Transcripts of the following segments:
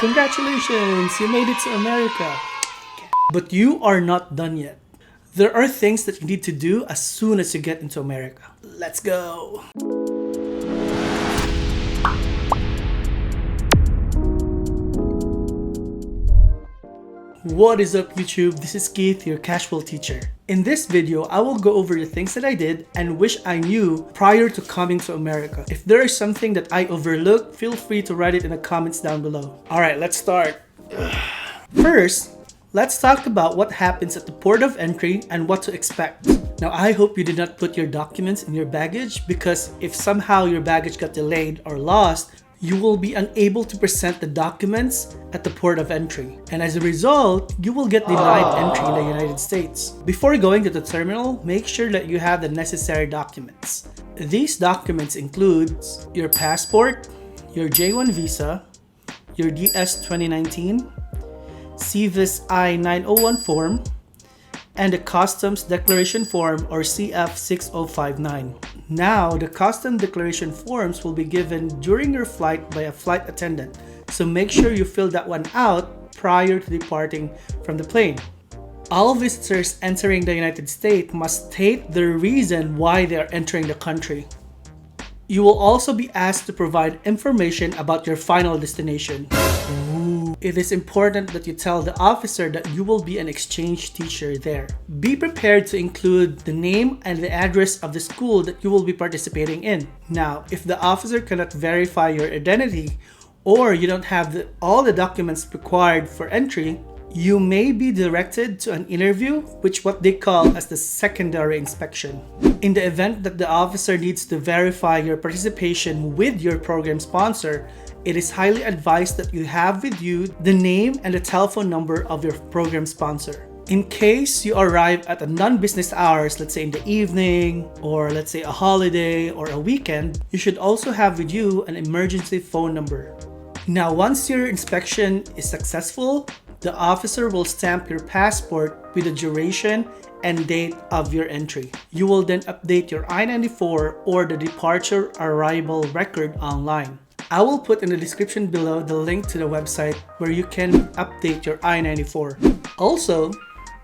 Congratulations, you made it to America. But you are not done yet. There are things that you need to do as soon as you get into America. Let's go. What is up YouTube? This is Keith, your casual teacher. In this video, I will go over the things that I did and wish I knew prior to coming to America. If there is something that I overlooked, feel free to write it in the comments down below. Alright, let's start. First, let's talk about what happens at the port of entry and what to expect. Now, I hope you did not put your documents in your baggage because if somehow your baggage got delayed or lost, you will be unable to present the documents at the port of entry. And as a result, you will get denied entry in the United States. Before going to the terminal, make sure that you have the necessary documents. These documents include your passport, your J-1 visa, your DS 2019, CVIS I-901 form, and the Customs Declaration Form or CF6059. Now, the Custom Declaration forms will be given during your flight by a flight attendant, so make sure you fill that one out prior to departing from the plane. All visitors entering the United States must state the reason why they are entering the country. You will also be asked to provide information about your final destination. It is important that you tell the officer that you will be an exchange teacher there. Be prepared to include the name and the address of the school that you will be participating in. Now, if the officer cannot verify your identity or you don't have all the documents required for entry, you may be directed to an interview, which what they call as the secondary inspection. In the event that the officer needs to verify your participation with your program sponsor, it is highly advised that you have with you the name and the telephone number of your program sponsor. In case you arrive at a non-business hours, let's say in the evening, or let's say a holiday or a weekend, you should also have with you an emergency phone number. Now, once your inspection is successful, the officer will stamp your passport with the duration and date of your entry. You will then update your I-94 or the departure arrival record online. I will put in the description below the link to the website where you can update your I-94. Also,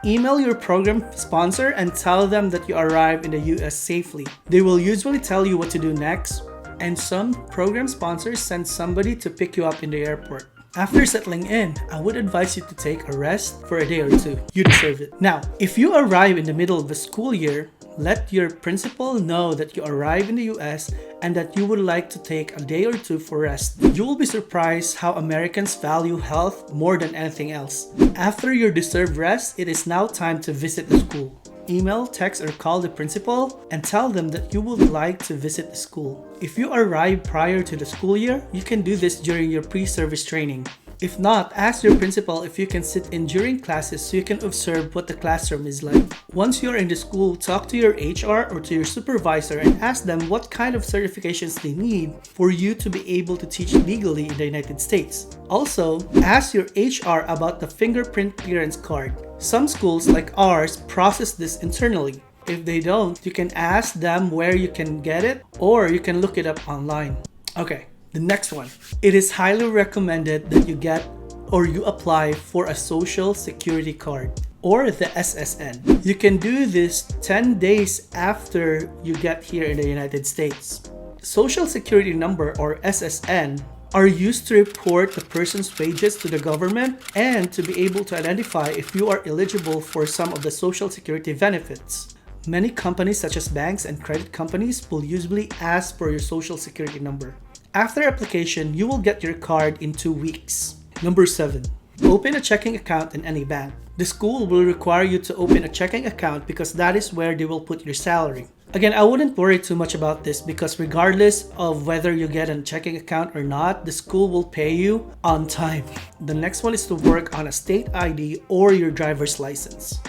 email your program sponsor and tell them that you arrived in the US safely. They will usually tell you what to do next, and some program sponsors send somebody to pick you up in the airport. After settling in, I would advise you to take a rest for a day or two. You deserve it. Now, if you arrive in the middle of the school year, let your principal know that you arrive in the US and that you would like to take a day or two for rest. You will be surprised how Americans value health more than anything else. After your deserved rest, it is now time to visit the school. Email, text, or call the principal and tell them that you would like to visit the school. If you arrive prior to the school year, you can do this during your pre-service training. If not, ask your principal if you can sit in during classes so you can observe what the classroom is like. Once you're in the school, talk to your HR or to your supervisor and ask them what kind of certifications they need for you to be able to teach legally in the United States. Also, ask your HR about the fingerprint clearance card. Some schools like ours process this internally. If they don't, you can ask them where you can get it or you can look it up online. Okay. The next one. It is highly recommended that you get or you apply for a social security card or the SSN. You can do this 10 days after you get here in the United States. Social security number or SSN are used to report the person's wages to the government and to be able to identify if you are eligible for some of the social security benefits. Many companies such as banks and credit companies will usually ask for your social security number. After application, you will get your card in 2 weeks. Number 7. Open a checking account in any bank. The school will require you to open a checking account because that is where they will put your salary. Again, I wouldn't worry too much about this because regardless of whether you get a checking account or not, the school will pay you on time. The next one is to work on a state ID or your driver's license.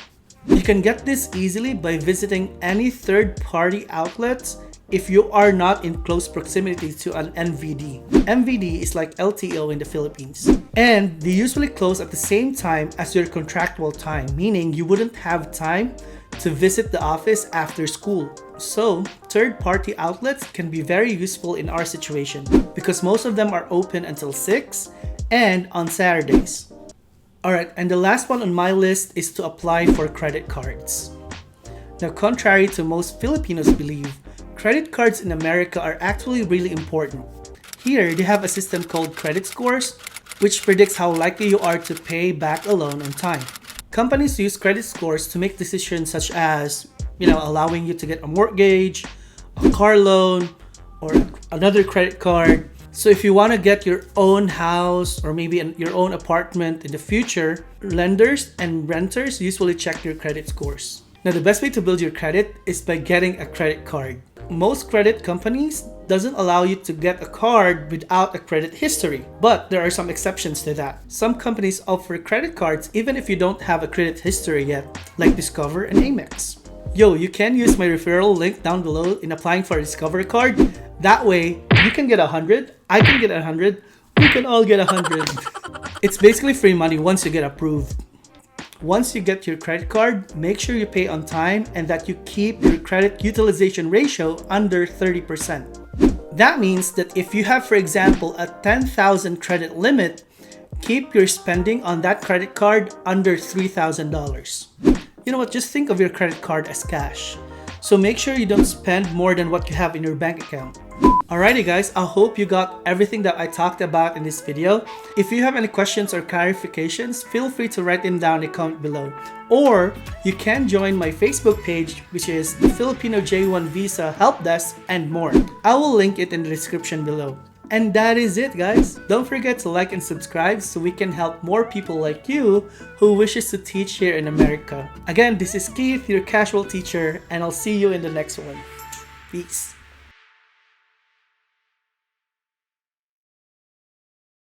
You can get this easily by visiting any third-party outlets if you are not in close proximity to an MVD. MVD is like LTO in the Philippines. And they usually close at the same time as your contractual time, meaning you wouldn't have time to visit the office after school. So, third-party outlets can be very useful in our situation because most of them are open until 6 and on Saturdays. Alright, and the last one on my list is to apply for credit cards. Now, contrary to most Filipinos believe, credit cards in America are actually really important. Here, they have a system called credit scores, which predicts how likely you are to pay back a loan on time. Companies use credit scores to make decisions such as, allowing you to get a mortgage, a car loan, or another credit card. So if you want to get your own house or maybe your own apartment in the future, lenders and renters usually check your credit scores. Now, the best way to build your credit is by getting a credit card. Most credit companies doesn't allow you to get a card without a credit history, but there are some exceptions to that. Some companies offer credit cards even if you don't have a credit history yet, like Discover and Amex. You can use my referral link down below in applying for a Discover card. That way, you can get 100, I can get 100, we can all get 100. It's basically free money once you get approved. Once you get your credit card, make sure you pay on time and that you keep your credit utilization ratio under 30%. That means that if you have, for example, a 10,000 credit limit, keep your spending on that credit card under $3,000. You know what? Just think of your credit card as cash. So make sure you don't spend more than what you have in your bank account. Alrighty guys, I hope you got everything that I talked about in this video. If you have any questions or clarifications, feel free to write them down in the comment below. Or you can join my Facebook page, which is the Filipino J-1 Visa Help Desk and more. I will link it in the description below. And that is it guys. Don't forget to like and subscribe so we can help more people like you who wishes to teach here in America. Again, this is Keith, your casual teacher, and I'll see you in the next one. Peace.